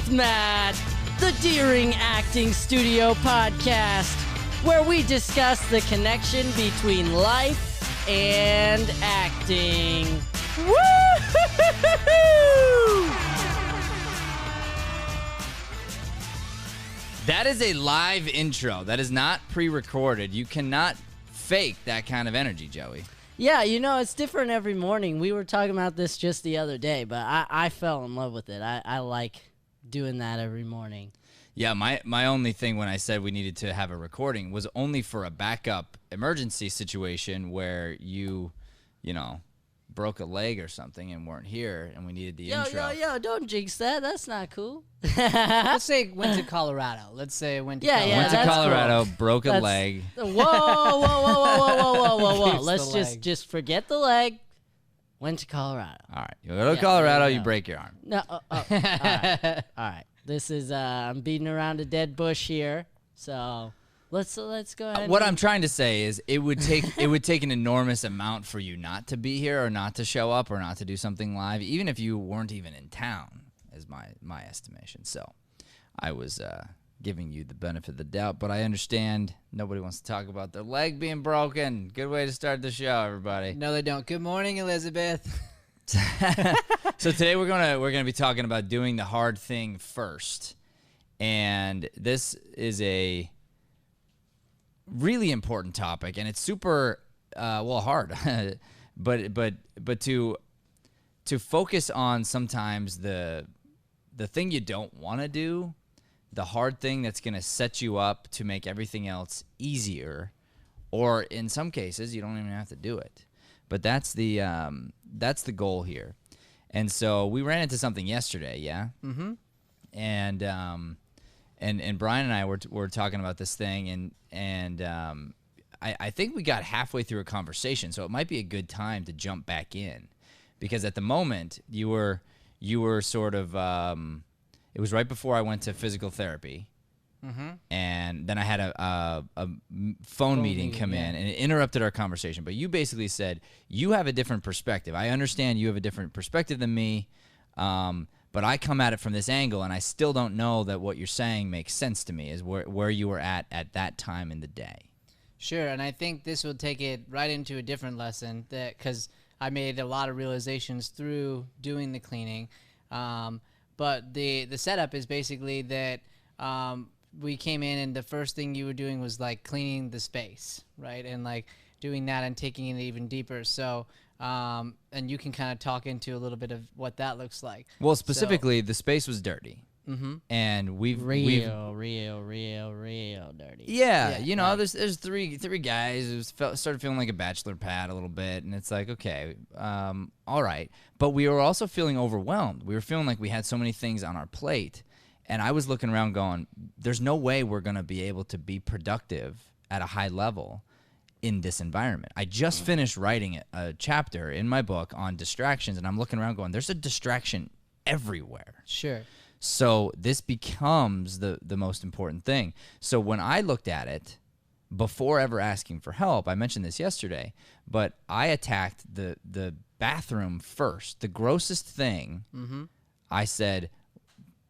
with Matt, the Deering Acting Studio podcast, where we discuss the connection between life and acting. Woo-hoo-hoo-hoo! That is a live intro. That is not pre-recorded. You cannot fake that kind of energy, Joey. Yeah, you know, it's different every morning. We were talking about this just the other day, but I fell in love with it. I like doing that every morning. Yeah, my only thing when I said we needed to have a recording was only for a backup emergency situation where you know, broke a leg or something and weren't here and we needed the intro. Yo, don't jinx that. That's not cool. Let's say went to Colorado. Let's say went to Colorado. Went to Colorado, cool. broke a leg. Whoa. Let's just forget the leg. Went to Colorado. All right. You go to Colorado, you break your arm. No. All right. This is I'm beating around a dead bush here. So let's go ahead. What I'm trying to say is it would take an enormous amount for you not to be here or not to show up or not to do something live, even if you weren't even in town, is my estimation. So I was giving you the benefit of the doubt, but I understand nobody wants to talk about their leg being broken. Good way to start the show, everybody. No, they don't. Good morning, Elizabeth. So today we're gonna be talking about doing the hard thing first, and this is a really important topic, and it's super hard, but to focus on sometimes the thing you don't want to do, the hard thing that's going to set you up to make everything else easier, or in some cases you don't even have to do it. But that's the goal here. And so we ran into something yesterday, yeah? Mm-hmm. And Brian and I were talking about this thing, and I think we got halfway through a conversation, so it might be a good time to jump back in, because at the moment you were sort of it was right before I went to physical therapy, and then I had a phone meeting come in, and it interrupted our conversation. But you basically said you have a different perspective. I understand you have a different perspective than me. But I come at it from this angle, and I still don't know that what you're saying makes sense to me, is where you were at that time in the day. Sure, and I think this will take it right into a different lesson, because I made a lot of realizations through doing the cleaning. But the setup is basically that we came in, and the first thing you were doing was like cleaning the space, right? And like doing that and taking it even deeper. So and you can kind of talk into a little bit of what that looks like. Well, specifically, the space was dirty. Mm-hmm. And we've real dirty. Yeah, you know, right. there's three guys who started feeling like a bachelor pad a little bit, and it's like, okay, all right. But we were also feeling overwhelmed. We were feeling like we had so many things on our plate, and I was looking around going, there's no way we're going to be able to be productive at a high level in this environment. I just finished writing a chapter in my book on distractions, and I'm looking around going, there's a distraction everywhere. Sure. So this becomes the most important thing. So when I looked at it, before ever asking for help, I mentioned this yesterday, but I attacked the bathroom first. The grossest thing, I said,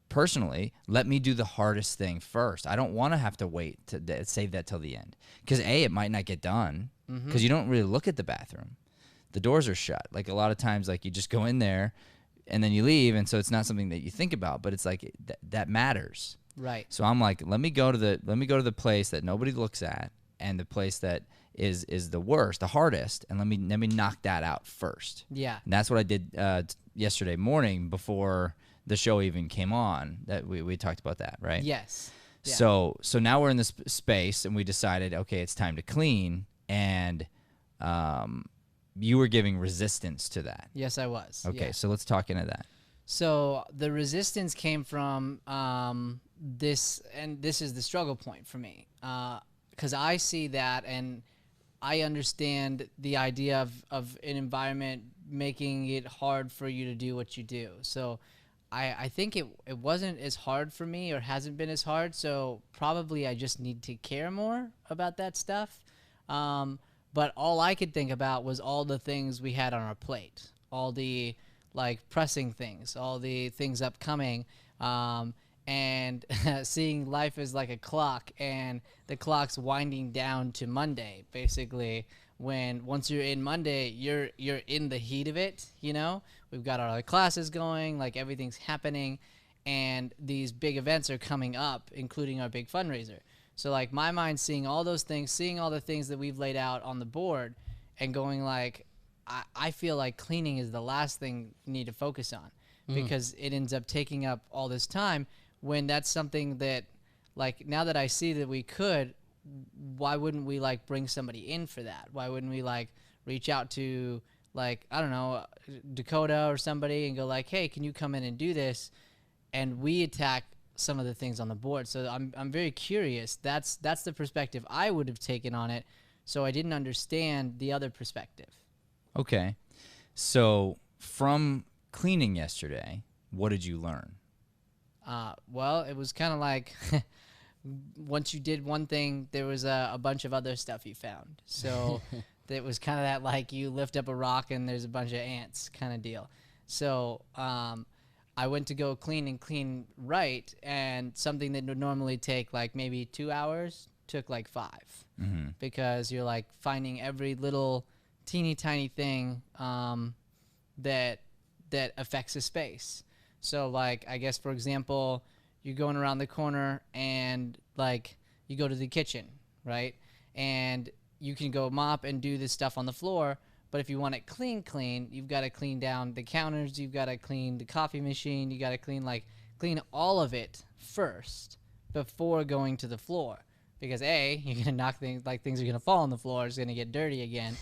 personally, let me do the hardest thing first. I don't want to have to wait to save that till the end. Because A, it might not get done, because you don't really look at the bathroom. The doors are shut. Like a lot of times, like you just go in there and then you leave, and so it's not something that you think about, but it's like that matters. Right. So I'm like, let me go to the place that nobody looks at, and the place that is the worst, the hardest, and let me knock that out first. Yeah. And that's what I did yesterday morning before the show even came on. That we talked about that, right? Yes. Yeah. So now we're in this space, and we decided, okay, it's time to clean, and you were giving resistance to that. Yes, I was. Okay, yeah. So let's talk into that. So the resistance came from this, and this is the struggle point for me, because I see that, and I understand the idea of an environment making it hard for you to do what you do. So I think it wasn't as hard for me, or hasn't been as hard, so probably I just need to care more about that stuff. But all I could think about was all the things we had on our plate, all the like pressing things, all the things upcoming. And and seeing life as like a clock, and the clock's winding down to Monday, basically. When once you're in Monday, you're in the heat of it, you know? We've got all our classes going, like everything's happening, and these big events are coming up, including our big fundraiser. So like my mind seeing all those things, seeing all the things that we've laid out on the board, and going like, I feel like cleaning is the last thing you need to focus on, because it ends up taking up all this time, when that's something that, like, now that I see that we could, why wouldn't we like bring somebody in for that? Why wouldn't we like reach out to, like, I don't know, Dakota or somebody, and go like, hey, can you come in and do this? And we attack some of the things on the board. So I'm very curious. That's the perspective I would have taken on it. So I didn't understand the other perspective. Okay. So from cleaning yesterday, what did you learn? Well, it was kind of like once you did one thing, there was a bunch of other stuff you found. So it was kind of that, like, you lift up a rock and there's a bunch of ants kind of deal. So I went to go clean right, and something that would normally take like maybe 2 hours took like 5, because you're like finding every little teeny tiny thing that affects a space. So like, I guess, for example, you're going around the corner and like you go to the kitchen, right? And you can go mop and do this stuff on the floor, but if you want it clean, you've got to clean down the counters, you've got to clean the coffee machine, you got to clean all of it first before going to the floor. Because A, you're gonna knock things, like things are gonna fall on the floor, it's gonna get dirty again,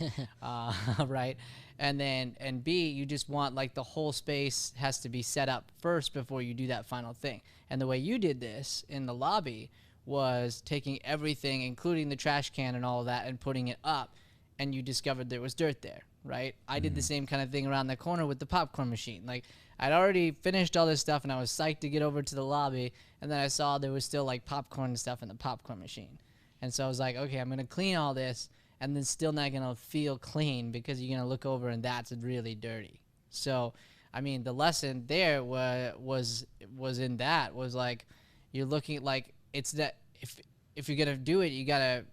right? And B, you just want, like, the whole space has to be set up first before you do that final thing. And the way you did this in the lobby was taking everything, including the trash can and all of that, and putting it up, and you discovered there was dirt there, right? I did the same kind of thing around the corner with the popcorn machine. Like, I'd already finished all this stuff, and I was psyched to get over to the lobby, and then I saw there was still, like, popcorn and stuff in the popcorn machine. And so I was like, okay, I'm going to clean all this, and then still not going to feel clean, because you're going to look over and that's really dirty. So, I mean, the lesson there was like, you're looking, like, it's that if you're gonna do it, you gotta,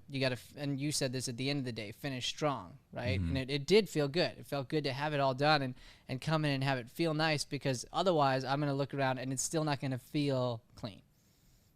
and you said this at the end of the day, finish strong, right? And it did feel good. It felt good to have it all done and come in and have it feel nice, because otherwise I'm gonna look around and it's still not gonna feel clean.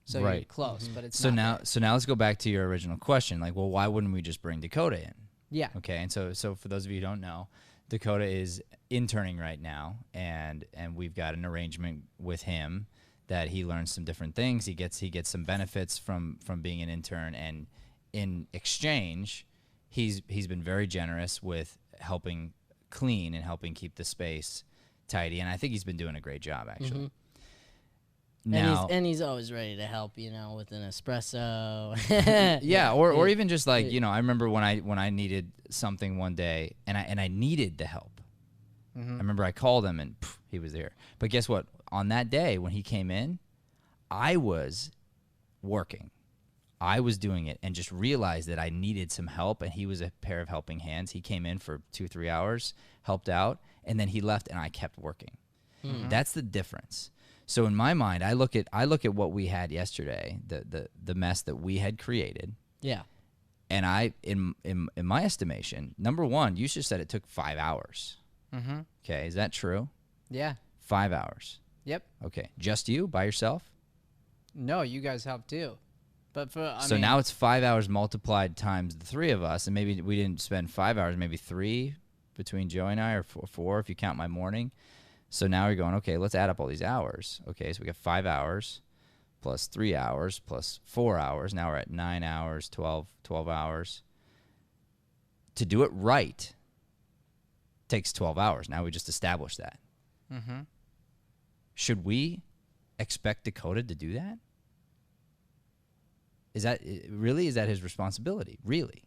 So you're close, but it's so not now let's go back to your original question. Like, well, why wouldn't we just bring Dakota in? Yeah. Okay. And so for those of you who don't know, Dakota is interning right now, and we've got an arrangement with him that he learns some different things. He gets some benefits from being an intern, and in exchange, he's been very generous with helping clean and helping keep the space tidy. And I think he's been doing a great job, actually. Now, and he's always ready to help, you know, with an espresso. yeah, or even just like, you know, I remember when I needed something one day, and I needed the help. I remember I called him and he was there. But guess what? On that day when he came in, I was working. I was doing it, and just realized that I needed some help, and he was a pair of helping hands. He came in for 2-3 hours, helped out, and then he left, and I kept working. That's the difference. So in my mind, I look at what we had yesterday, the mess that we had created. Yeah. And I, in my estimation, number one, you just said it took 5 hours. Okay, is that true? Yeah. 5 hours. Yep. Okay, just you by yourself? No, you guys helped too. But I so mean, now it's 5 hours multiplied times the three of us, and maybe we didn't spend 5 hours, maybe 3 between Joey and I, or 4 if you count my morning. So now you're going, okay, let's add up all these hours. Okay, so we got 5 hours plus 3 hours plus 4 hours. Now we're at 9 hours, 12 hours. To do it right takes 12 hours. Now we just established that. Should we expect Dakota to do that? Is that his responsibility? Really?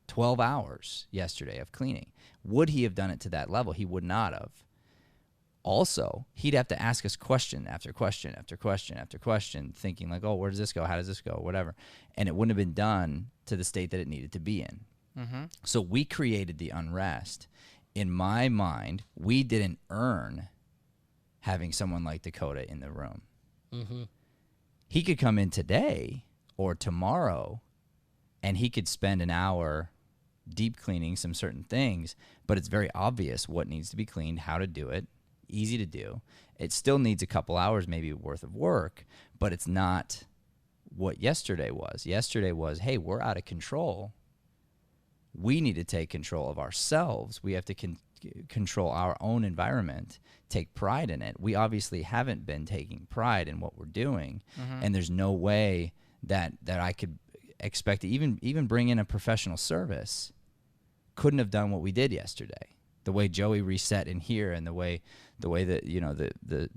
12 hours yesterday of cleaning. Would he have done it to that level? He would not have. Also, he'd have to ask us question after question after question after question, thinking like, oh, where does this go? How does this go? Whatever. And it wouldn't have been done to the state that it needed to be in. So we created the unrest. In my mind, we didn't earn having someone like Dakota in the room. He could come in today or tomorrow, and he could spend an hour deep cleaning some certain things, but it's very obvious what needs to be cleaned, how to do it, easy to do. It still needs a couple hours maybe worth of work, but it's not what yesterday was. Yesterday was, hey, we're out of control. We need to take control of ourselves. We have to control our own environment, take pride in it. We obviously haven't been taking pride in what we're doing, and there's no way that I could expect to even bring in a professional service couldn't have done what we did yesterday. The way Joey reset in here, and the way that, you know, the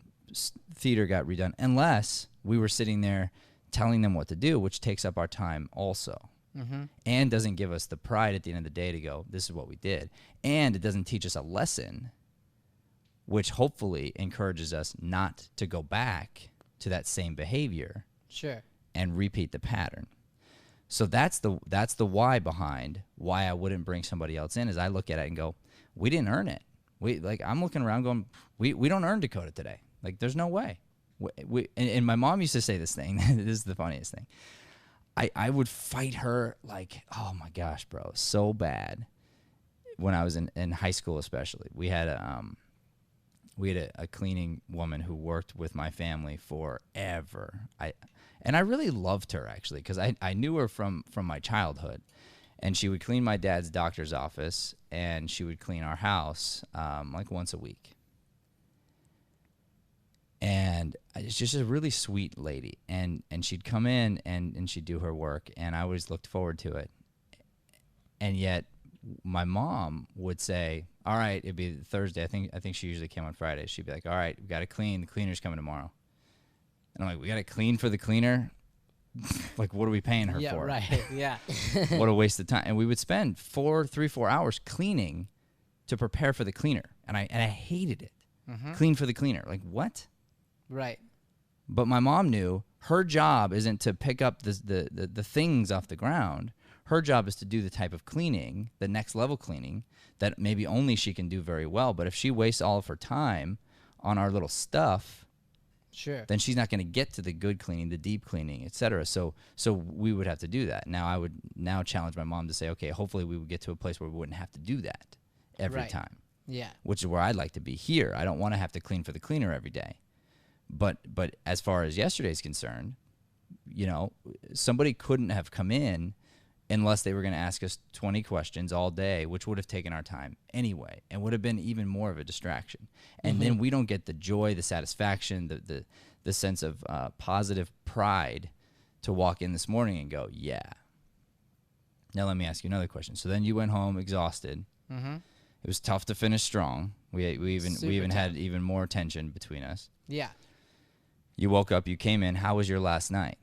theater got redone, unless we were sitting there telling them what to do, which takes up our time also. And doesn't give us the pride at the end of the day to go, this is what we did. And it doesn't teach us a lesson, which hopefully encourages us not to go back to that same behavior. Sure. And repeat the pattern. So that's the why behind why I wouldn't bring somebody else in, is I look at it and go, we didn't earn it. I'm looking around going, we don't earn Dakota today. Like, there's no way. And my mom used to say this thing. This is the funniest thing. I would fight her like, oh my gosh, bro, so bad. When I was in high school, especially, we had a cleaning woman who worked with my family forever. And I really loved her, actually, because I knew her from my childhood. And she would clean my dad's doctor's office, and she would clean our house like once a week. And it's just a really sweet lady. And she'd come in and she'd do her work, and I always looked forward to it. And yet my mom would say, all right, it'd be Thursday. I think she usually came on Friday. She'd be like, all right, we got to clean. The cleaner's coming tomorrow. And I'm like, we got to clean for the cleaner? Like, what are we paying her for? Yeah, right. Yeah. What a waste of time. And we would spend 4 hours cleaning to prepare for the cleaner. And I hated it. Clean for the cleaner. Like, what? Right. But my mom knew her job isn't to pick up the things off the ground. Her job is to do the type of cleaning, the next level cleaning, that maybe only she can do very well. But if she wastes all of her time on our little stuff, sure, then she's not going to get to the good cleaning, the deep cleaning, etc. So we would have to do that. Now I would challenge my mom to say, okay, hopefully we would get to a place where we wouldn't have to do that every time. Yeah. Which is where I'd like to be here. I don't want to have to clean for the cleaner every day. But as far as yesterday's concerned, you know, somebody couldn't have come in unless they were going to ask us 20 questions all day, which would have taken our time anyway, and would have been even more of a distraction. And then we don't get the joy, the satisfaction, the sense of positive pride to walk in this morning and go, yeah. Now let me ask you another question. So then you went home exhausted. It was tough to finish strong. We even had even more tension between us. Yeah. You woke up, you came in. How was your last night?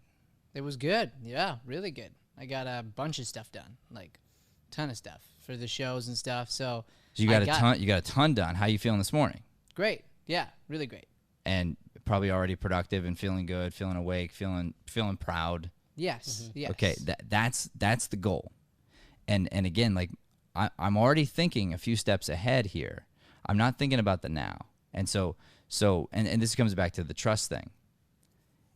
It was good. Yeah, really good. I got a bunch of stuff done, like a ton of stuff for the shows and stuff. So you got a ton done. How you feeling this morning? Great. Yeah, really great. And probably already productive and feeling good, feeling awake, feeling proud. Yes. Yes. Okay, that's the goal. And again, like I'm already thinking a few steps ahead here. I'm not thinking about the now. And so this comes back to the trust thing.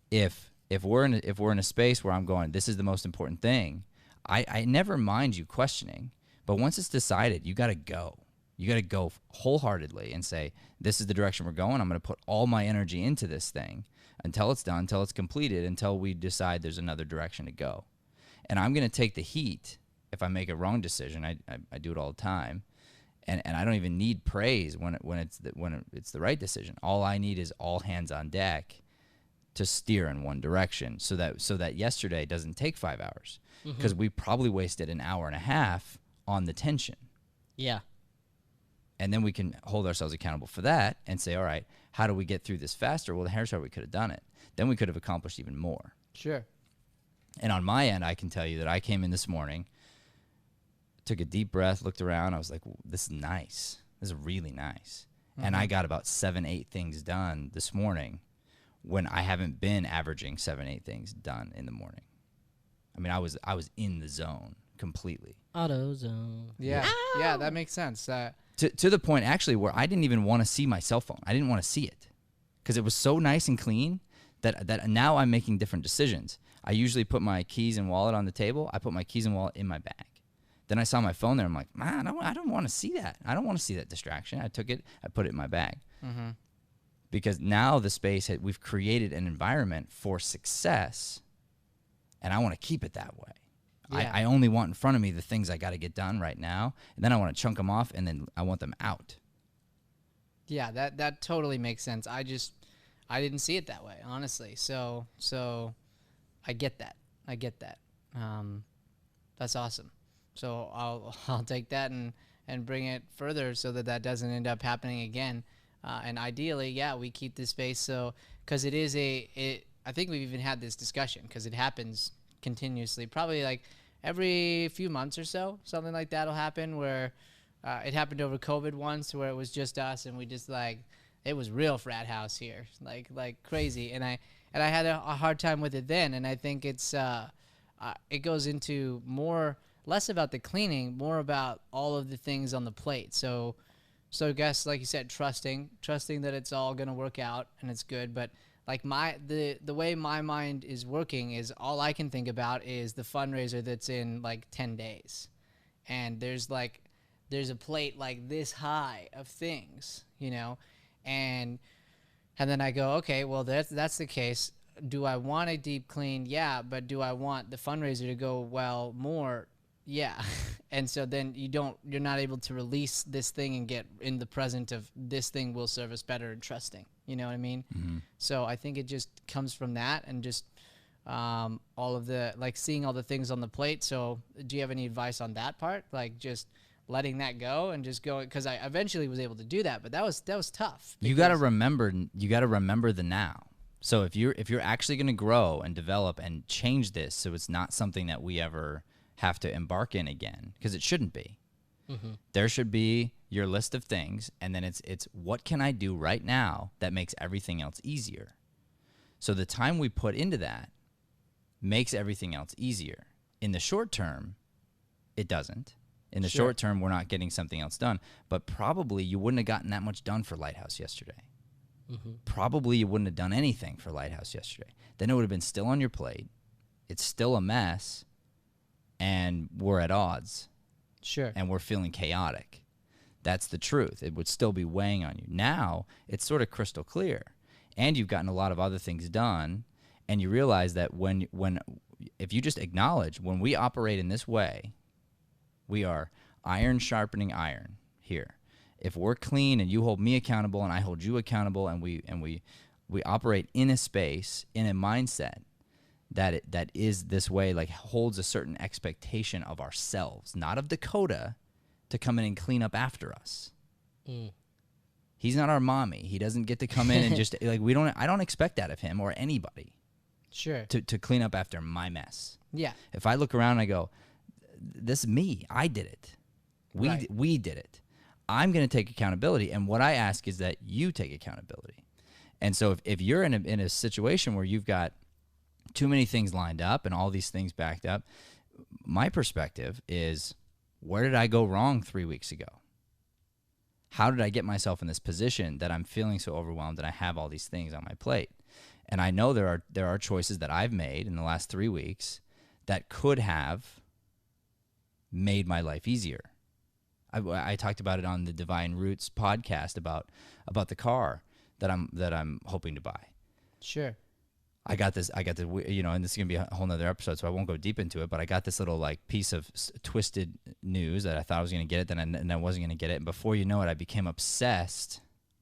If we're in a space where I'm going, this is the most important thing, I never mind you questioning, but once it's decided, you got to go. You got to go wholeheartedly and say, this is the direction we're going. I'm going to put all my energy into this thing until it's done, until it's completed, until we decide there's another direction to go. And I'm going to take the heat if I make a wrong decision. I do it all the time. And I don't even need praise when it's the right decision. All I need is all hands on deck to steer in one direction, so that yesterday doesn't take 5 hours, because we probably wasted an hour and a half on the tension. Yeah. And then we can hold ourselves accountable for that and say, all right, how do we get through this faster? Well, here's how we could have done it. Then we could have accomplished even more. Sure. And on my end, I can tell you that I came in this morning, took a deep breath, looked around. I was like, this is nice. This is really nice. And I got about 7-8 things done this morning when I haven't been averaging 7-8 things done in the morning. I mean, I was in the zone completely. AutoZone. Yeah. Ow! Yeah, that makes sense. To the point, actually, where I didn't even want to see my cell phone. I didn't want to see it because it was so nice and clean that now I'm making different decisions. I usually put my keys and wallet on the table. I put my keys and wallet in my bag. Then I saw my phone there. I'm like, man, I don't want to see that. I don't want to see that distraction. I took it. I put it in my bag. Mm-hmm. Because now the space, we've created an environment for success, and I want to keep it that way. Yeah. I only want in front of me the things I got to get done right now, and then I want to chunk them off, and then I want them out. Yeah, that totally makes sense. I didn't see it that way, honestly. So I get that. That's awesome. So I'll take that and bring it further so that doesn't end up happening again. And ideally, yeah, we keep this space because it is I think we've even had this discussion because it happens continuously, probably like every few months or so, something like that will happen where it happened over COVID once where it was just us and we just like, it was real frat house here, like crazy. And I had a hard time with it then. And I think it goes into less about the cleaning, more about all of the things on the plate. So I guess, like you said, trusting that it's all going to work out and it's good. But like the way my mind is working is all I can think about is the fundraiser that's in like 10 days. And there's a plate like this high of things, and then I go, okay, well, that's the case. Do I want a deep clean? Yeah. But do I want the fundraiser to go well more? Yeah. And so then you're not able to release this thing and get in the present of this thing will serve us better and trusting. You know what I mean? Mm-hmm. So I think it just comes from that and just all of the, like seeing all the things on the plate. So do you have any advice on that part? Like just letting that go and just going, because I eventually was able to do that, but that was tough. You got to remember the now. So if you're actually going to grow and develop and change this, so it's not something that we ever have to embark in again, because it shouldn't be. Mm-hmm. There should be your list of things, and then it's what can I do right now that makes everything else easier. So the time we put into that makes everything else easier. In the short term, it doesn't. In the short term, we're not getting something else done, but probably you wouldn't have gotten that much done for Lighthouse yesterday. Mm-hmm. Probably you wouldn't have done anything for Lighthouse yesterday. Then it would have been still on your plate. It's still a mess, and we're at odds. Sure. And we're feeling chaotic. That's the truth. It would still be weighing on you. Now, it's sort of crystal clear, and you've gotten a lot of other things done, and you realize that if you just acknowledge when we operate in this way, we are iron sharpening iron here. If we're clean and you hold me accountable and I hold you accountable, and we operate in a space, in a mindset that is this way, like holds a certain expectation of ourselves, not of Dakota, to come in and clean up after us. Mm. He's not our mommy. He doesn't get to come in and just like I don't expect that of him or anybody. Sure. To clean up after my mess. Yeah. If I look around and I go, this is me. I did it. We did it. I'm going to take accountability, and what I ask is that you take accountability. And so if you're in a situation where you've got too many things lined up and all these things backed up, my perspective is, where did I go wrong 3 weeks ago? How did I get myself in this position that I'm feeling so overwhelmed and I have all these things on my plate? And I know there are choices that I've made in the last 3 weeks that could have made my life easier. I talked about it on the Divine Roots podcast about the car that I'm hoping to buy. Sure. I got this, and this is going to be a whole nother episode, so I won't go deep into it, but I got this little like piece of twisted news that I thought I was going to get it, and I wasn't going to get it. And before you know it, I became obsessed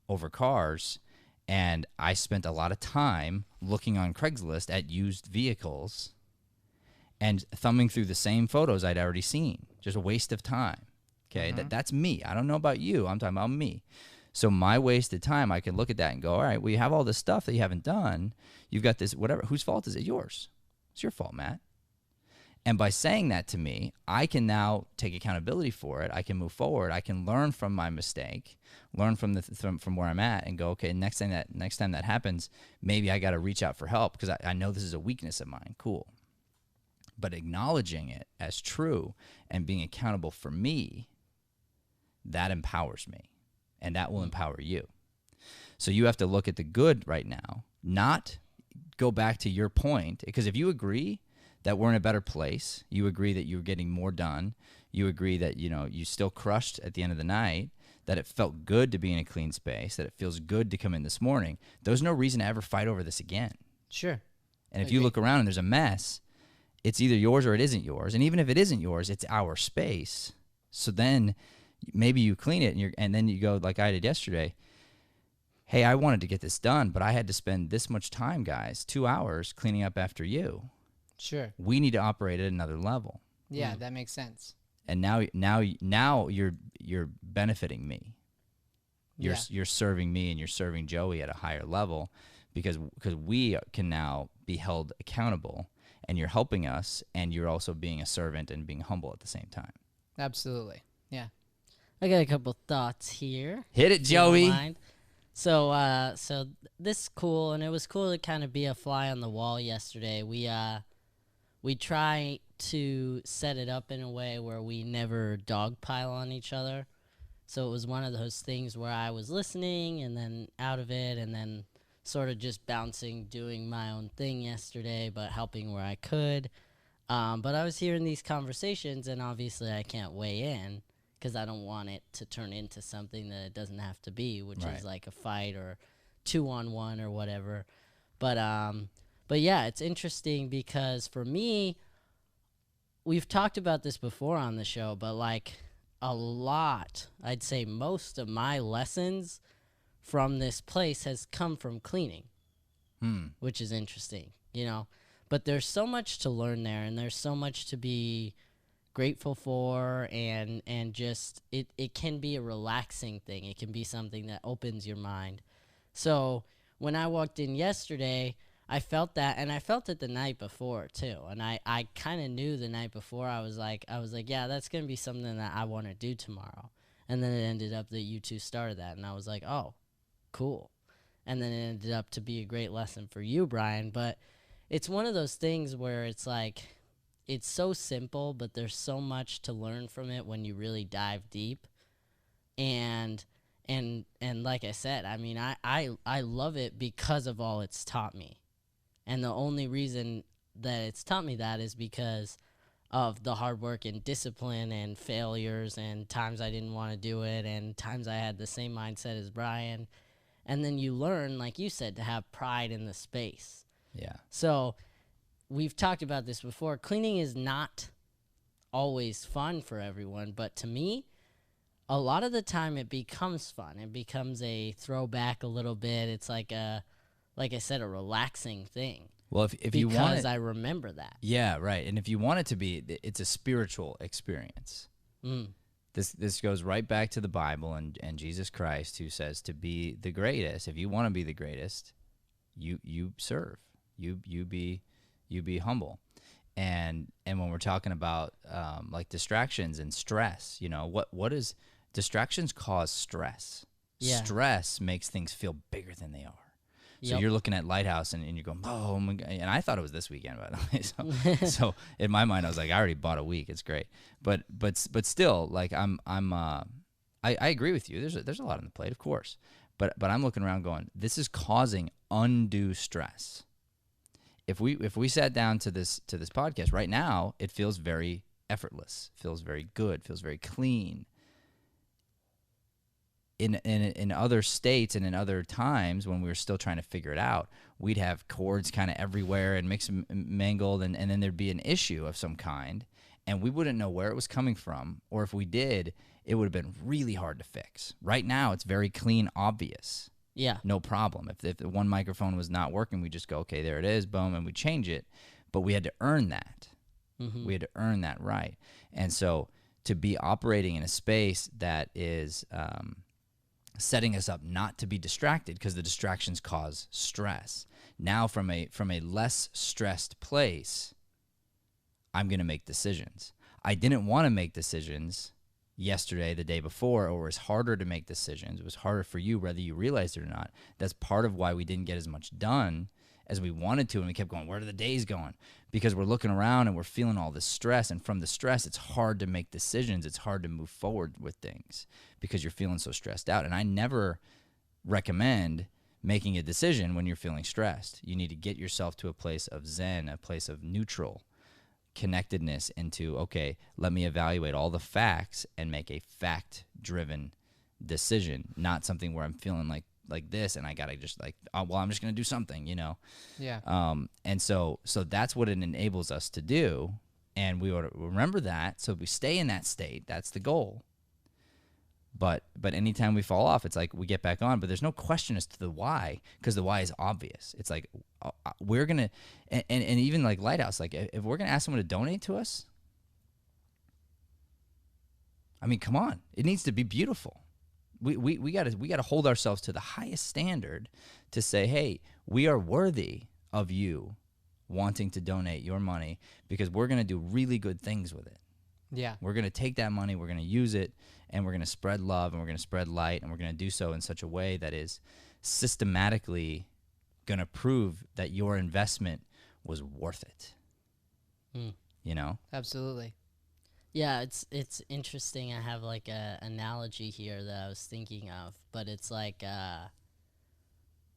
over cars, and I spent a lot of time looking on Craigslist at used vehicles and thumbing through the same photos I'd already seen. Just a waste of time. Okay, mm-hmm. That's me. I don't know about you. I'm talking about me. So my wasted time, I can look at that and go, all right, well, you have all this stuff that you haven't done. You've got this, whatever. Whose fault is it? Yours. It's your fault, Matt. And by saying that to me, I can now take accountability for it. I can move forward. I can learn from my mistake, learn from where I'm at, and go, okay, next time that happens, maybe I got to reach out for help because I know this is a weakness of mine. Cool. But acknowledging it as true and being accountable for me, that empowers me. And that will empower you. So you have to look at the good right now, not go back to your point, because if you agree that we're in a better place, you agree that you're getting more done, you agree that, you still crushed at the end of the night, that it felt good to be in a clean space, that it feels good to come in this morning, there's no reason to ever fight over this again. Sure. And if you look around and there's a mess, it's either yours or it isn't yours. And even if it isn't yours, it's our space. So then maybe you clean it and then you go like I did yesterday. Hey, I wanted to get this done, but I had to spend this much time, guys, 2 hours cleaning up after you. Sure. We need to operate at another level. Yeah, that makes sense. And now you're benefiting me. You're serving me and you're serving Joey at a higher level because we can now be held accountable, and you're helping us, and you're also being a servant and being humble at the same time. Absolutely. Yeah. I got a couple thoughts here. Hit it, if you don't Joey. mind. So this is cool, and it was cool to kind of be a fly on the wall yesterday. We try to set it up in a way where we never dogpile on each other. So it was one of those things where I was listening and then out of it, and then sort of just bouncing, doing my own thing yesterday, but helping where I could. But I was hearing these conversations, and obviously I can't weigh in because I don't want it to turn into something that it doesn't have to be, which Right. is like a fight or 2-on-1 or whatever. But yeah, it's interesting because for me, we've talked about this before on the show, but like a lot, I'd say most of my lessons from this place has come from cleaning, which is interesting, But there's so much to learn there, and there's so much to be grateful for, and just it can be a relaxing thing. It can be something that opens your mind. So when I walked in yesterday, I felt that, and I felt it the night before too. And I kind of knew the night before. I was like, yeah, that's gonna be something that I want to do tomorrow. And then it ended up that you two started that, and I was like, oh, cool. And then it ended up to be a great lesson for you, Brian. But it's one of those things where it's like, it's so simple, but there's so much to learn from it when you really dive deep. And like I said, I mean, I love it because of all it's taught me. And the only reason that it's taught me that is because of the hard work and discipline and failures and times I didn't want to do it and times I had the same mindset as Brian. And then you learn, like you said, to have pride in the space. Yeah. So we've talked about this before. Cleaning is not always fun for everyone, but to me, a lot of the time it becomes fun. It becomes a throwback a little bit. It's like I said, a relaxing thing. Well, if you want it, because I remember that. yeah, right. And if you want it to be, it's a spiritual experience. This goes right back to the Bible and Jesus Christ, who says to be the greatest. If you want to be the greatest, you serve. You be humble. And when we're talking about like distractions and stress, what is distractions cause stress? Yeah. Stress makes things feel bigger than they are. So Yep. you're looking at Lighthouse and you're going, oh my God. And I thought it was this weekend, by the way. So in my mind, I was like, I already bought a week. It's great. But still, like I agree with you. There's a lot on the plate, of course. But I'm looking around going, this is causing undue stress. If we sat down to this podcast right now, it feels very effortless, feels very good, feels very clean. In other states and in other times when we were still trying to figure it out, we'd have chords kind of everywhere and mixed and mangled, and then there'd be an issue of some kind, and we wouldn't know where it was coming from, or if we did, it would have been really hard to fix. Right now, it's very clean, obvious. Yeah. No problem. If the one microphone was not working, we just go, okay, there it is, boom, and we change it. But we had to earn that. We had to earn that right. And so to be operating in a space that is setting us up not to be distracted, because the distractions cause stress. Now from a less stressed place, I'm going to make decisions. I didn't want to make decisions yesterday, the day before, or it was harder to make decisions. It was harder for you, whether you realized it or not. That's part of why we didn't get as much done as we wanted to, and we kept going, where are the days going? Because we're looking around and we're feeling all this stress, and from the stress, it's hard to make decisions. It's hard to move forward with things because you're feeling so stressed out. And I never recommend making a decision when you're feeling stressed. You need to get yourself to a place of zen, a place of neutral connectedness into, okay, let me evaluate all the facts and make a fact-driven decision, not something where I'm feeling like this and I gotta just like, oh, well, I'm just gonna do something, you know. Yeah. And so that's what it enables us to do, and we ought to remember that. So we stay in that state. That's the goal. But anytime we fall off, it's like we get back on. But there's no question as to the why, because the why is obvious. It's like we're gonna, and even like Lighthouse, like if we're gonna ask someone to donate to us, I mean, come on, it needs to be beautiful. We gotta hold ourselves to the highest standard to say, hey, we are worthy of you wanting to donate your money, because we're gonna do really good things with it. Yeah. We're gonna take that money, we're gonna use it, and we're gonna spread love, and we're gonna spread light, and we're gonna do so in such a way that is systematically gonna prove that your investment was worth it. You know? Absolutely. Yeah, it's interesting. I have like a analogy here that I was thinking of, but it's like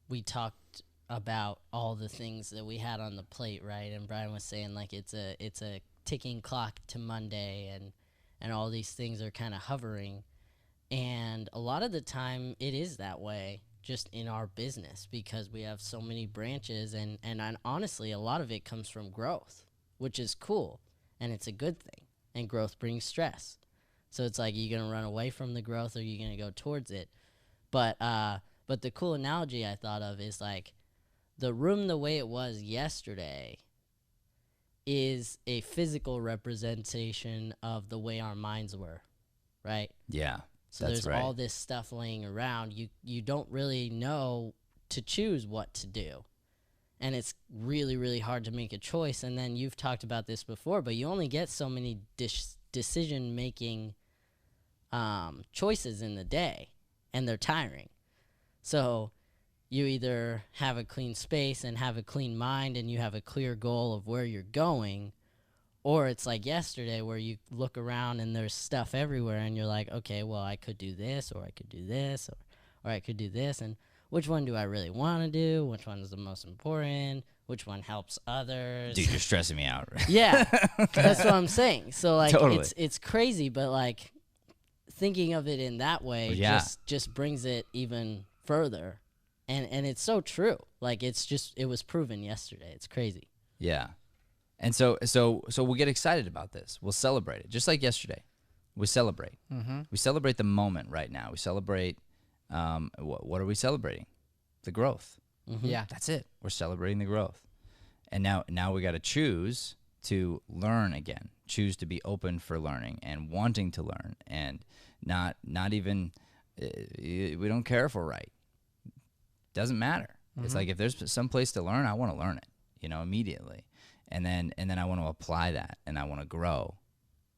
we talked about all the things that we had on the plate, right? And Brian was saying like it's a ticking clock to Monday, and all these things are kind of hovering, and a lot of the time it is that way just in our business because we have so many branches, and honestly a lot of it comes from growth, which is cool and it's a good thing. And growth brings stress. So it's like, you're going to run away from the growth or you're going to go towards it. But the cool analogy I thought of is like the room the way it was yesterday is a physical representation of the way our minds were, right? Yeah, So that's there's right. all this stuff laying around. You don't really know to choose what to do. And it's really, really hard to make a choice. And then you've talked about this before, but you only get so many decision-making choices in the day, and they're tiring. So you either have a clean space and have a clean mind and you have a clear goal of where you're going, or it's like yesterday where you look around and there's stuff everywhere and you're like, okay, well, I could do this, or I could do this, or I could do this, and which one do I really want to do? Which one is the most important? Which one helps others? Dude, you're stressing me out. Yeah, that's what I'm saying. So like, Totally. it's crazy, but like thinking of it in that way just brings it even further, and it's so true. Like it was proven yesterday. It's crazy. Yeah. And so we'll get excited about this. We'll celebrate it. Just like yesterday. We celebrate. Mm-hmm. We celebrate the moment right now. We celebrate, what are we celebrating? The growth. Mm-hmm. Yeah. That's it. We're celebrating the growth. And now we got to choose to learn again. Choose to be open for learning and wanting to learn, and not even, we don't care if we're right. Doesn't matter. Mm-hmm. It's like if there's some place to learn, I want to learn it, immediately. And then I want to apply that, and I want to grow,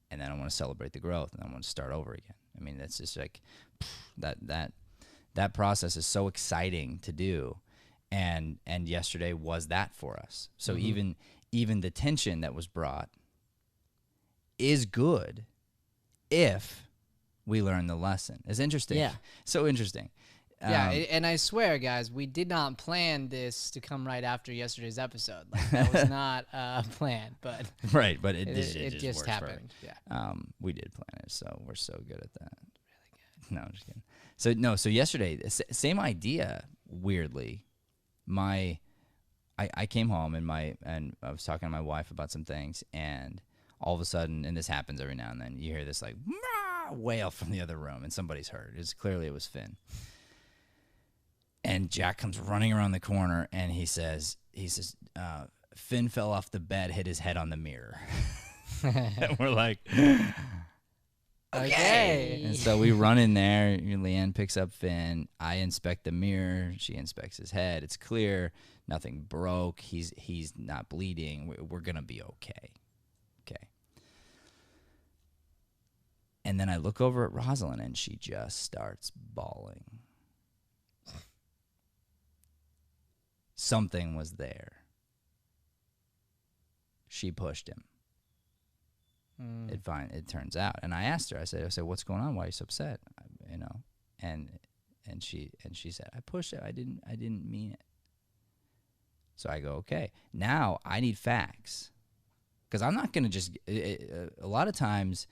and then I want to celebrate the growth, and I want to start over again. I mean, that's just like that process is so exciting to do, and yesterday was that for us. So Mm-hmm. even the tension that was brought is good if we learn the lesson. It's interesting. Yeah. So interesting. Yeah, and I swear, guys, we did not plan this to come right after yesterday's episode. Like, that was not planned, but right, but it just works happened. perfect. Yeah. We did plan it, so we're so good at that. Really good. No, I'm just kidding. So yesterday, same idea. Weirdly, I came home and I was talking to my wife about some things, and all of a sudden, and this happens every now and then, you hear this like wail from the other room, and somebody's hurt. It was Finn. And Jack comes running around the corner, and he says, Finn fell off the bed, hit his head on the mirror. And we're like, okay. And so we run in there. Leanne picks up Finn. I inspect the mirror. She inspects his head. It's clear. Nothing broke. He's not bleeding. We're going to be okay. Okay. And then I look over at Rosalind, and she just starts bawling. Something was there. She pushed him. It turns out. And I asked her, I said, what's going on? Why are you so upset? And And she said, I pushed it. I didn't mean it. So I go, okay, now I need facts. Because I'm not going to just, a lot of times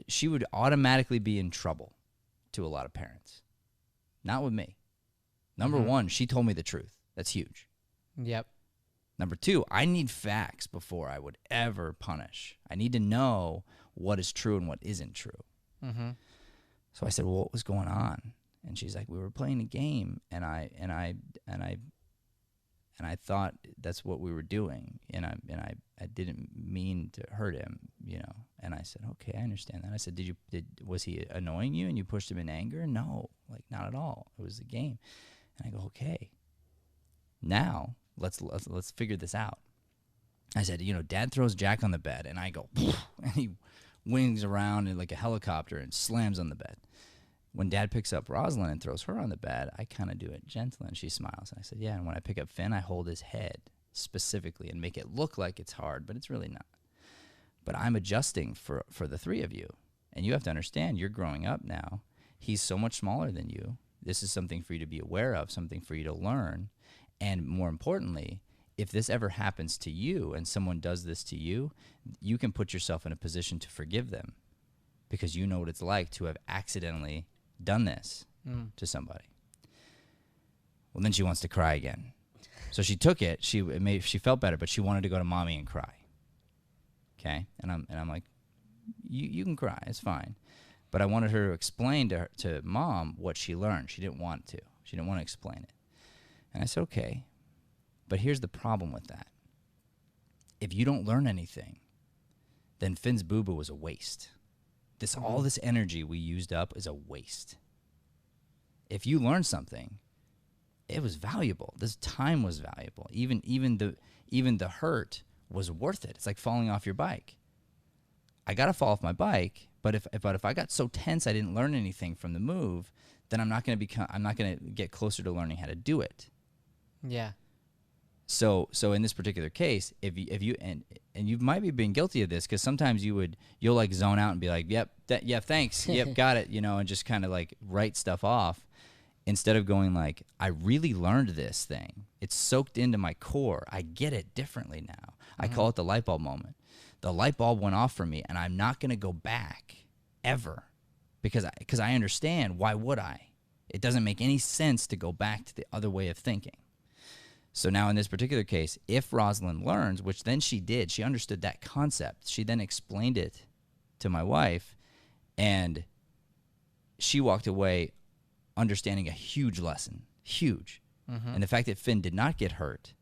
she would automatically be in trouble to a lot of parents. Not with me. Number one, she told me the truth. That's huge. Yep. Number two, I need facts before I would ever punish. I need to know what is true and what isn't true. Mm-hmm. So I said, well, what was going on? And she's like, we were playing a game, and I thought that's what we were doing, and I didn't mean to hurt him, you know. And I said, okay, I understand that. I said, was he annoying you and you pushed him in anger? No, like not at all. It was a game. And I go, okay, now let's figure this out. I said, you know, Dad throws Jack on the bed, and I go, and he wings around like a helicopter and slams on the bed. When Dad picks up Rosalind and throws her on the bed, I kind of do it gently, and she smiles. And I said, yeah, and when I pick up Finn, I hold his head specifically and make it look like it's hard, but it's really not. But I'm adjusting for the three of you. And you have to understand, you're growing up now. He's so much smaller than you. This is something for you to be aware of, something for you to learn. And more importantly, if this ever happens to you and someone does this to you, you can put yourself in a position to forgive them because you know what it's like to have accidentally done this to somebody. Well, then she wants to cry again. So she took it. She felt better, but she wanted to go to mommy and cry. Okay, and I'm like, you can cry. It's fine. But I wanted her to explain to mom what she learned. She didn't want to. She didn't want to explain it. And I said, okay. But here's the problem with that. If you don't learn anything, then Finn's boo-boo was a waste. All this energy we used up is a waste. If you learn something, it was valuable. This time was valuable. Even the hurt was worth it. It's like falling off your bike. I got to fall off my bike, but if I got so tense I didn't learn anything from the move, then I'm not going to get closer to learning how to do it. Yeah. So in this particular case, if you and you might be being guilty of this because sometimes you'll like zone out and be like, yep, thanks, yep, got it, you know, and just kind of like write stuff off instead of going like, I really learned this thing. It's soaked into my core. I get it differently now. I call it the light bulb moment. The light bulb went off for me, and I'm not going to go back ever because I understand. Why would I? It doesn't make any sense to go back to the other way of thinking. So now in this particular case, if Rosalind learns, which then she did, she understood that concept. She then explained it to my wife, and she walked away understanding a huge lesson, huge. And the fact that Finn did not get hurt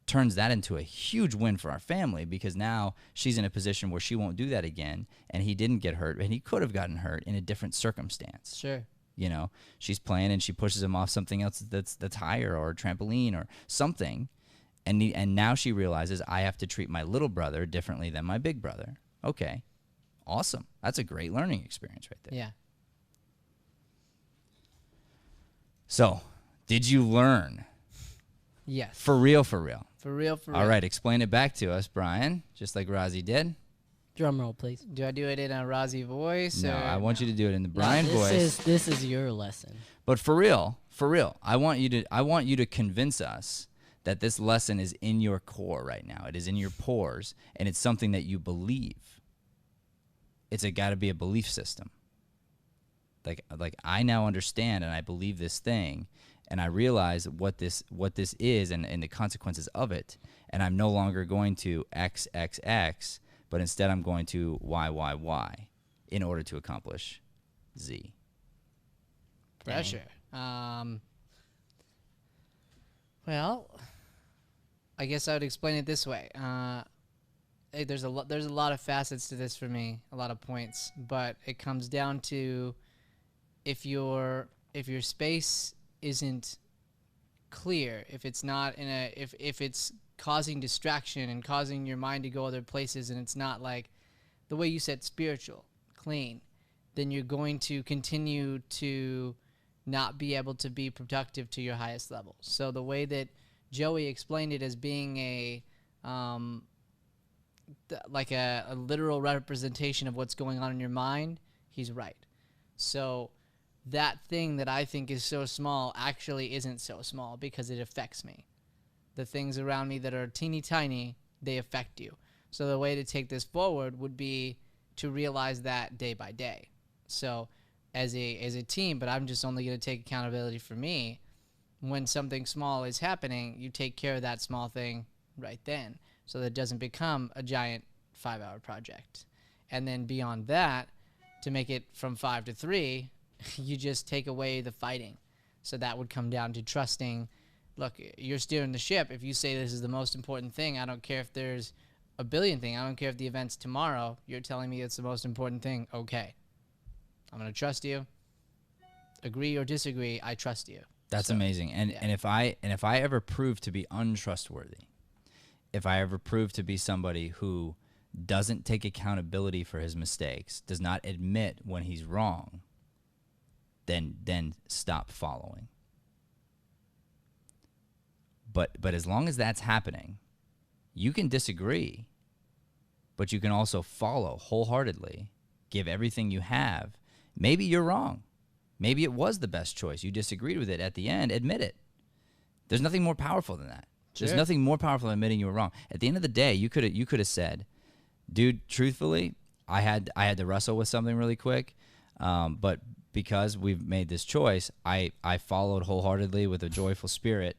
turns that into a huge win for our family because now she's in a position where she won't do that again, and he didn't get hurt, and he could have gotten hurt in a different circumstance. Sure. You know, she's playing and she pushes him off something else that's higher or a trampoline or something. And now she realizes I have to treat my little brother differently than my big brother. Okay, awesome. That's a great learning experience right there. Yeah. So, did you learn? Yes. For real, for real. For real, for real. All right, explain it back to us, Brian, just like Rozzy did. Drum roll, please. Do I do it in a Rozzy voice? No, or I want you to do it in the Brian voice. This is your lesson. But for real, I want you to convince us that this lesson is in your core right now. It is in your pores, and it's something that you believe. It's got to be a belief system. Like I now understand and I believe this thing, and I realize what this is and the consequences of it, and I'm no longer going to X, X, X, but instead I'm going to Y, Y, Y in order to accomplish Z. Pressure. Well, I guess I would explain it this way. There's a lot of facets to this for me, a lot of points, but it comes down to if your space isn't clear, if it's not if it's causing distraction and causing your mind to go other places, and it's not like the way you said spiritual, clean, then you're going to continue to not be able to be productive to your highest level. So the way that Joey explained it as being a literal representation of what's going on in your mind, he's right. So that thing that I think is so small actually isn't so small because it affects me. The things around me that are teeny tiny, they affect you. So the way to take this forward would be to realize that day by day. So as a team, but I'm just only going to take accountability for me. When something small is happening, you take care of that small thing right then, so that it doesn't become a giant 5-hour project. And then beyond that, to make it from 5 to 3, you just take away the fighting. So that would come down to trusting, look, you're steering the ship. If you say this is the most important thing, I don't care if there's a billion things. I don't care if the event's tomorrow. You're telling me it's the most important thing. Okay. I'm going to trust you. Agree or disagree, I trust you. That's amazing. And if I ever prove to be untrustworthy, if I ever prove to be somebody who doesn't take accountability for his mistakes, does not admit when he's wrong, then stop following. But as long as that's happening, you can disagree, but you can also follow wholeheartedly, give everything you have. Maybe you're wrong. Maybe it was the best choice. You disagreed with it at the end. Admit it. There's nothing more powerful than that. Sure. There's nothing more powerful than admitting you were wrong. At the end of the day, you could have said, dude, truthfully, I had to wrestle with something really quick, but because we've made this choice, I followed wholeheartedly with a joyful spirit.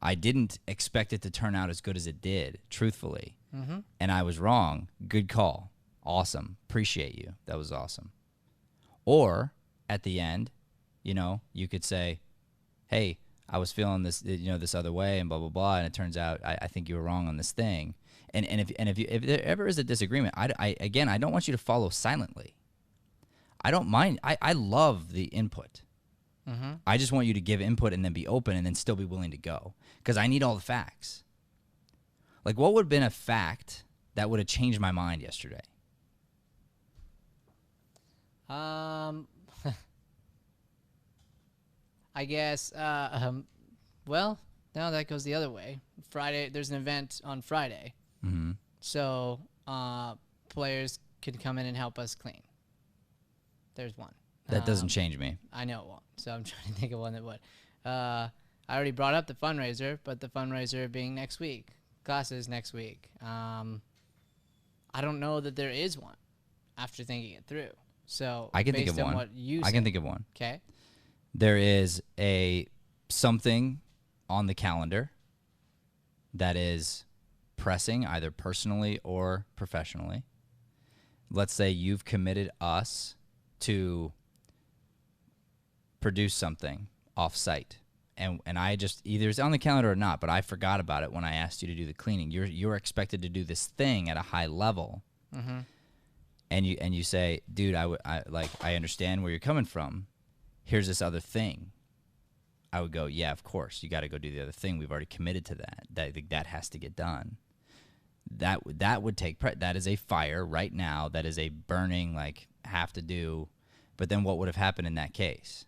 I didn't expect it to turn out as good as it did, truthfully, and I was wrong. Good call. Awesome. Appreciate you. That was awesome. Or at the end, you could say, hey, I was feeling this, this other way and blah, blah, blah. And it turns out I think you were wrong on this thing. And if there ever is a disagreement, I don't want you to follow silently. I don't mind. I love the input. I just want you to give input and then be open and then still be willing to go. Because I need all the facts. Like, what would have been a fact that would have changed my mind yesterday? I guess, well, no, that goes the other way. Friday, there's an event on Friday. So, players can come in and help us clean. There's one. That doesn't change me. I know it won't. So I'm trying to think of one that would. I already brought up the fundraiser, but the fundraiser being next week. Classes next week. I don't know that there is one after thinking it through. So I can think of one. I can think of one. Okay. There is something on the calendar that is pressing, either personally or professionally. Let's say you've committed us to produce something off-site, and I just, either it's on the calendar or not, but I forgot about it when I asked you to do the cleaning. You're expected to do this thing at a high level, and you say, dude, I understand where you're coming from. Here's this other thing. I would go, yeah, of course, you got to go do the other thing. We've already committed to that. That has to get done. That would take that is a fire right now. That is a burning, like, have to do. But then what would have happened in that case?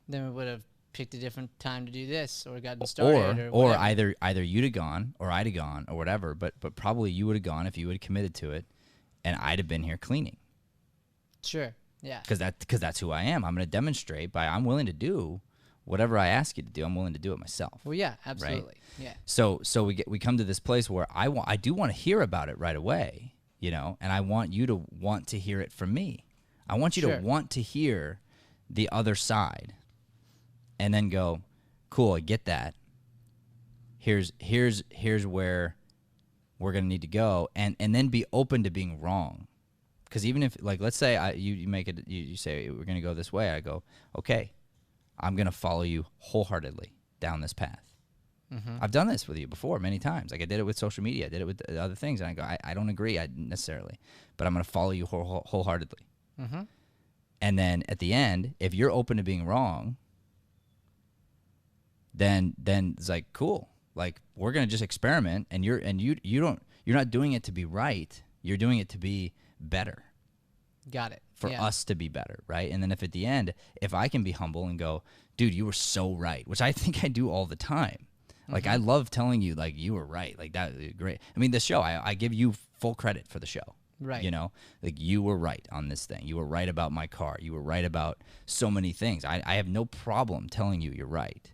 Then we would have picked a different time to do this, or gotten started, or either you'd have gone or I'd have gone or whatever. But probably you would have gone if you would have committed to it, and I'd have been here cleaning. Sure. Yeah. Because that's who I am. I'm going to demonstrate I'm willing to do whatever I ask you to do. I'm willing to do it myself. Well, yeah, absolutely. Right? Yeah. So we come to this place where I do want to hear about it right away, and I want you to want to hear it from me. I want you to want to hear the other side, and then go, cool, I get that. Here's where we're gonna need to go, and then be open to being wrong. Because even if, like, let's say you make it, you say we're gonna go this way, I go, okay, I'm gonna follow you wholeheartedly down this path. I've done this with you before many times. Like, I did it with social media, I did it with other things, and I go, I don't agree necessarily, but I'm gonna follow you wholeheartedly. And then at the end, if you're open to being wrong, then it's like, cool. Like, we're gonna just experiment, and you're not doing it to be right. You're doing it to be better. Got it. For us to be better, right? And then if at the end, if I can be humble and go, dude, you were so right, which I think I do all the time. Like, I love telling you, like, you were right. Like, that was great. I mean, the show, I give you full credit for the show. Right. You know, like you were right on this thing. You were right about my car. You were right about so many things. I have no problem telling you you're right.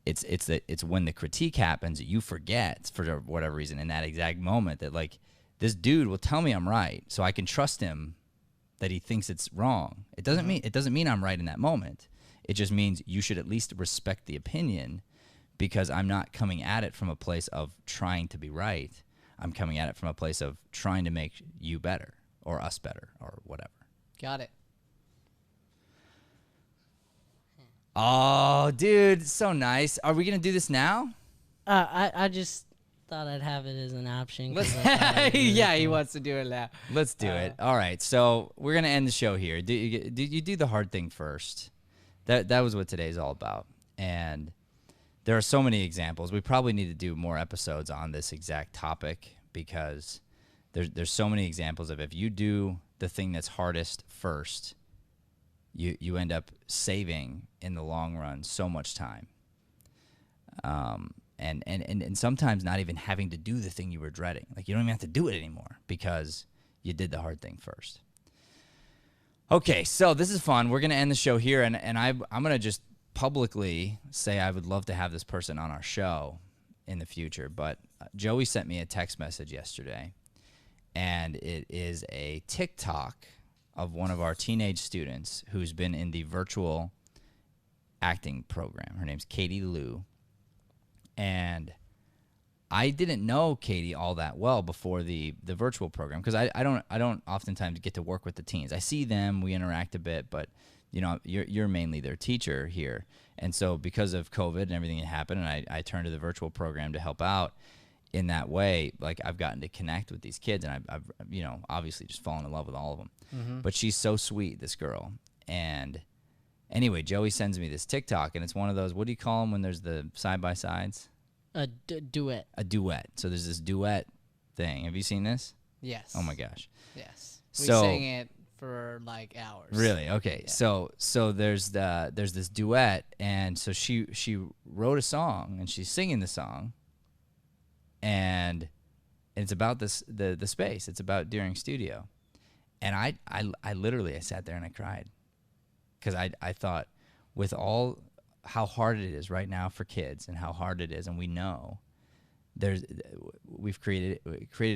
It's when the critique happens, you forget for whatever reason in that exact moment that like this dude will tell me I'm right, so I can trust him that he thinks it's wrong. It doesn't mean I'm right in that moment. It just means you should at least respect the opinion, because I'm not coming at it from a place of trying to be right. I'm coming at it from a place of trying to make you better or us better or whatever. Got it. Oh, dude, so nice. Are we going to do this now? I just thought I'd have it as an option. 'cause I thought it was really Yeah, he cool. wants to do it now. Let's do it. All right, so we're going to end the show here. Do you do the hard thing first? That was what today's all about. And there are so many examples. We probably need to do more episodes on this exact topic, because there's so many examples of if you do the thing that's hardest first, you end up saving in the long run so much time. And sometimes not even having to do the thing you were dreading. Like you don't even have to do it anymore because you did the hard thing first. Okay, so this is fun. We're going to end the show here, and I'm going to just publicly say I would love to have this person on our show in the future. But Joey sent me a text message yesterday, and it is a TikTok of one of our teenage students who's been in the virtual acting program. Her name's Katie Lou. And I didn't know Katie all that well before the virtual program, because I don't oftentimes get to work with the teens. I see them, we interact a bit, but you know, you're mainly their teacher here. And so because of COVID and everything that happened, and I turned to the virtual program to help out in that way, like I've gotten to connect with these kids, and I've you know, obviously just fallen in love with all of them. Mm-hmm. But she's so sweet, this girl. And anyway, Joey sends me this TikTok, and it's one of those, what do you call them when there's the side-by-sides? A duet. A duet. So there's this duet thing. Have you seen this? Yes. Oh my gosh. Yes. We So- sang it for like hours. Really? Okay. Yeah. So there's this duet, and so she wrote a song, and she's singing the song, and it's about the space. It's about during studio. And I literally sat there and I cried, because I thought, with all how hard it is right now for kids, and how hard it is, and we know we've created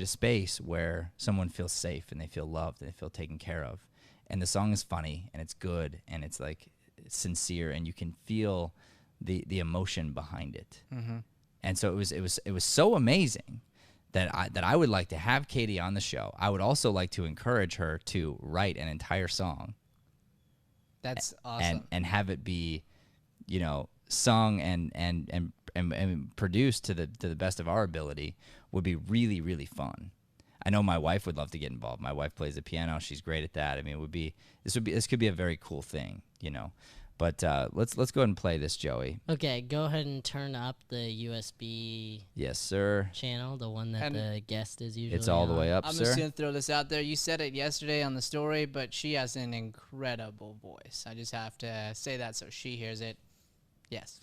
a space where someone feels safe and they feel loved and they feel taken care of. And the song is funny and it's good and it's like sincere, and you can feel the emotion behind it. Mm-hmm. And so it was so amazing that I would like to have Katie on the show. I would also like to encourage her to write an entire song. That's awesome. And have it be, you know, sung and produced to the best of our ability would be really, really fun. I know my wife would love to get involved. My wife plays the piano. She's great at that. I mean, this could be a very cool thing, you know. But let's go ahead and play this, Joey. Okay, go ahead and turn up the USB Yes, sir. channel, the one that And the guest is usually It's all the on. way up, I'm sir. just going to throw this out there. You said it yesterday on the story, but she has an incredible voice. I just have to say that so she hears it. Yes.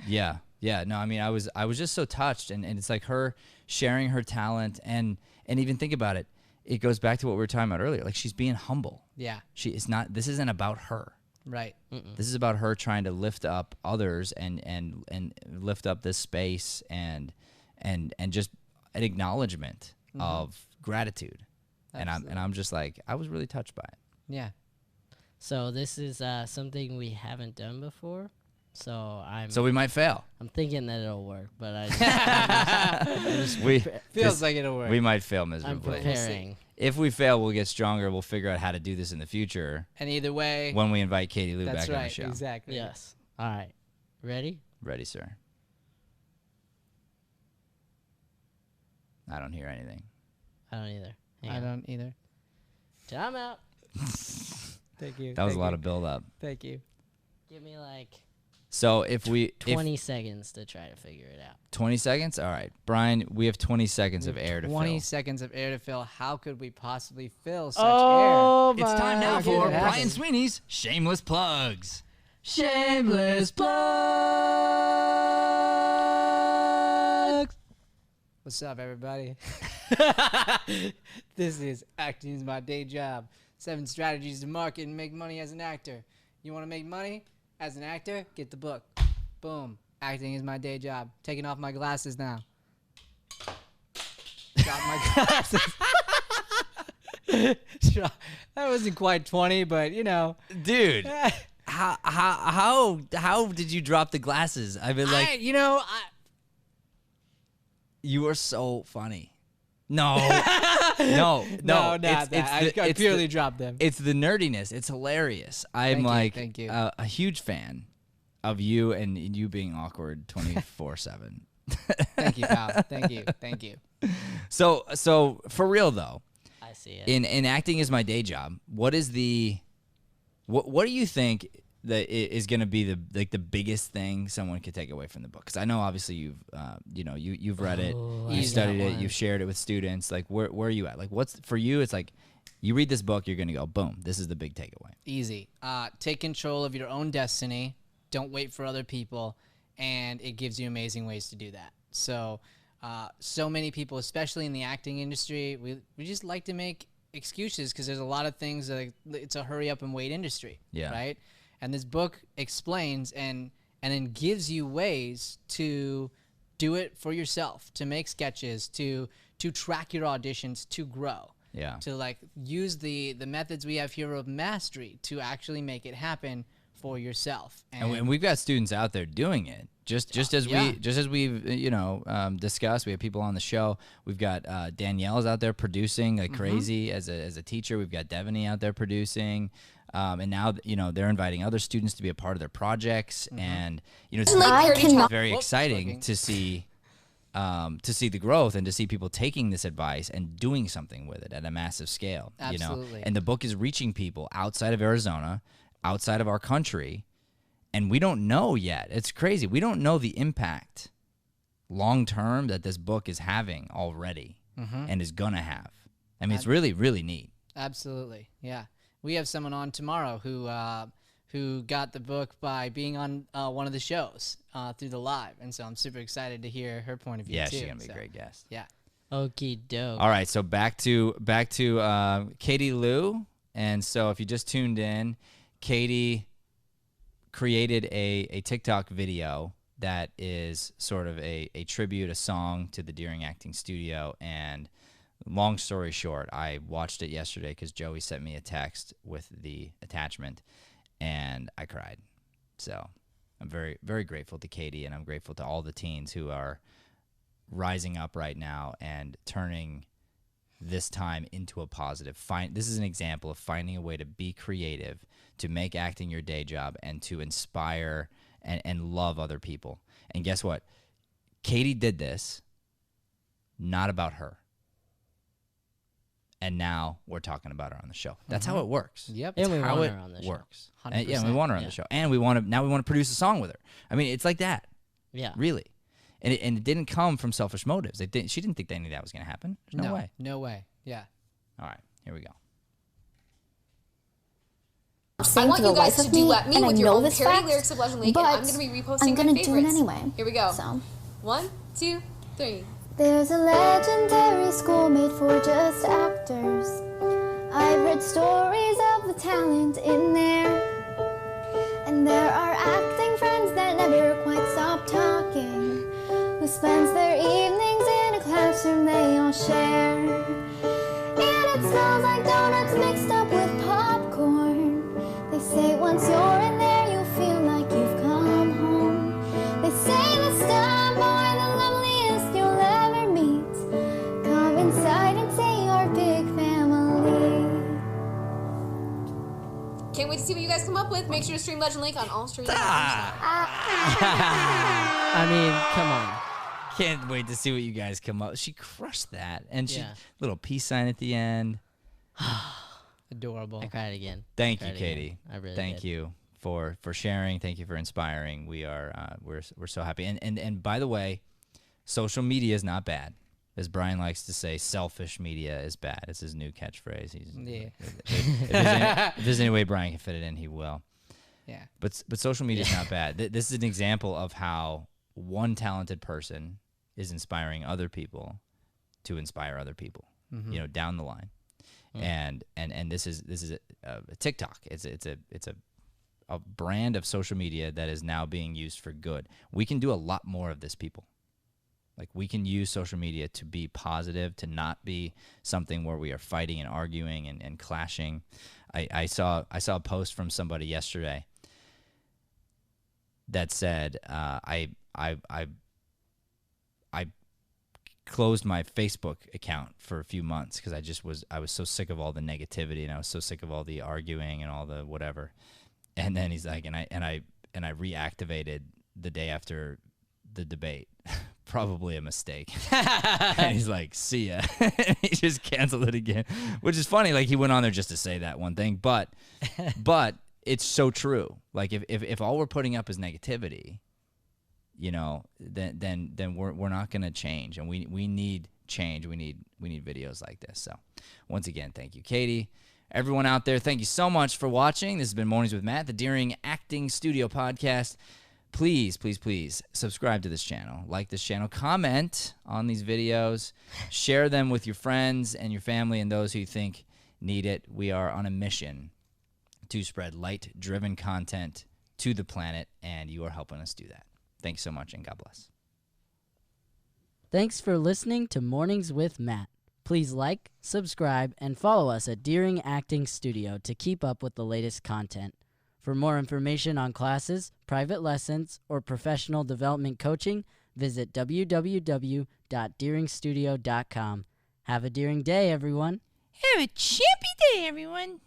Yeah. No, I mean, I was just so touched, and it's like her sharing her talent, and even think about it. It goes back to what we were talking about earlier. Like, she's being humble. Yeah. This isn't about her. Right. This is about her trying to lift up others and lift up this space and just an acknowledgement of gratitude. Absolutely. And I'm just like, I was really touched by it. Yeah. So this is something we haven't done before. So So we might fail. I'm thinking that it'll work, but We Feels like it'll work. we might fail I'm miserably. preparing. If we fail, we'll get stronger. We'll figure out how to do this in the future And either way, when we invite Katie Lou that's back on the right. show. Exactly. Yes. All right. Ready? Ready, sir. I don't hear anything. I don't either. Hang I on. don't either. Time out. Thank you. That was a lot of build up. Thank you. Give me like So if 20 seconds to try to figure it out. 20 seconds? All right. Brian, we have 20 seconds of air to 20 fill. seconds of air to fill. How could we possibly fill such Oh, It's time now How for could it happen? Brian Sweeney's Shameless Plugs. Shameless plugs. What's up, everybody? This is Acting is My Day Job. 7 strategies to market and make money as an actor. You want to make money as an actor? Get the book. Boom. Acting is my day job. Taking off my glasses now. Drop my glasses. That wasn't quite 20, but you know. Dude, how did you drop the glasses? I mean, like, you are so funny. No, no, not that. I purely dropped them. It's the nerdiness. It's hilarious. I'm Thank you. A huge fan of you and you being awkward 24/7. Thank you, pal. Thank you. So for real though, I see it. in acting is my day job. What is what do you think that is going to be the biggest thing someone could take away from the book? Because I know obviously you've read it, you studied it, you've shared it with students. Like where are you at? Like what's for you? It's like you read this book, you're going to go boom. This is the big takeaway. Easy. Take control of your own destiny. Don't wait for other people, and it gives you amazing ways to do that. So, so many people, especially in the acting industry, we just like to make excuses because there's a lot of things that it's a hurry up and wait industry. Yeah. Right. And this book explains and then gives you ways to do it for yourself, to make sketches, to track your auditions, to grow. Yeah. To like use the methods we have here of mastery to actually make it happen for yourself. And we've got students out there doing it. Just as we've discussed, we have people on the show. We've got Danielle's out there producing like crazy as a teacher. We've got Devaney out there producing. And now, they're inviting other students to be a part of their projects. And, it's very exciting to see the growth and to see people taking this advice and doing something with it at a massive scale. Absolutely. And the book is reaching people outside of Arizona, outside of our country, and we don't know yet. It's crazy. We don't know the impact long term that this book is having already and is going to have. I mean, it's really, really neat. Absolutely. Yeah. We have someone on tomorrow who got the book by being on one of the shows through the live, and so I'm super excited to hear her point of view. Yeah, too. she's gonna be a great guest. Yeah. Okie doke. All right, so back to Katie Lou, and so if you just tuned in, Katie created a TikTok video that is sort of a tribute, a song to the Deering Acting Studio. And long story short, I watched it yesterday because Joey sent me a text with the attachment, and I cried. So I'm very, very grateful to Katie, and I'm grateful to all the teens who are rising up right now and turning this time into a positive. This is an example of finding a way to be creative, to make acting your day job, and to inspire and love other people. And guess what? Katie did this not about her. And now we're talking about her on the show. That's how it works. Yep. And we how want it her on the works. show. And, we want her on the show. And we want to produce a song with her. I mean, it's like that. Yeah. Really. And it didn't come from selfish motives. She didn't think any of that was going to happen. There's no way. No way. Yeah. All right. Here we go. I want you guys to duet me with your own parody lyrics of Legend Lake, and I'm going to be reposting my favorites. I'm going to do it anyway. Here we go. So. 1, 2, 3. There's a legendary school made for just actors. I've read stories of the talent in there. And there are acting friends that never quite stop talking, who spends their evenings in a classroom they all share. And it smells like donuts mixed up with popcorn. They say once you're in there, you'll feel like you've come home. They say the staff are the loveliest you'll ever meet. Come inside and see our big family. Can't wait to see what you guys come up with. Make sure to stream Legend Lake on all streaming platforms. I mean, come on. Can't wait to see what you guys come up. She crushed that. And she Yeah. little peace sign at the end. Adorable. I cried again. Thank you, Cried Katie. again. I really Thank did. you for sharing. Thank you for inspiring. We are we're so happy. And by the way, social media is not bad. As Brian likes to say, selfish media is bad. It's his new catchphrase. If there's any way Brian can fit it in, he will. Yeah. But social media is not bad. This is an example of how one talented person is inspiring other people to inspire other people, you know, down the line. And this is a TikTok. It's a brand of social media that is now being used for good. We can do a lot more of this, people. Like, we can use social media to be positive, to not be something where we are fighting and arguing and clashing. I saw a post from somebody yesterday that said, I closed my Facebook account for a few months because I was so sick of all the negativity, and I was so sick of all the arguing and all the whatever. And then he's like, and I reactivated the day after the debate. Probably a mistake. And he's like, see ya. He just canceled it again, which is funny. Like, he went on there just to say that one thing, but it's so true. Like, if all we're putting up is negativity, you know, then we're not going to change, and we need change. We need videos like this. So once again, thank you, Katie. Everyone out there, thank you so much for watching. This has been Mornings with Matt, the Deering Acting Studio podcast. Please, please, please subscribe to this channel, like this channel, comment on these videos, share them with your friends and your family and those who you think need it. We are on a mission to spread light-driven content to the planet, and you are helping us do that. Thanks so much, and God bless. Thanks for listening to Mornings with Matt. Please like, subscribe, and follow us at Deering Acting Studio to keep up with the latest content. For more information on classes, private lessons, or professional development coaching, visit www.deeringstudio.com. Have a Deering day, everyone. Have a chippy day, everyone.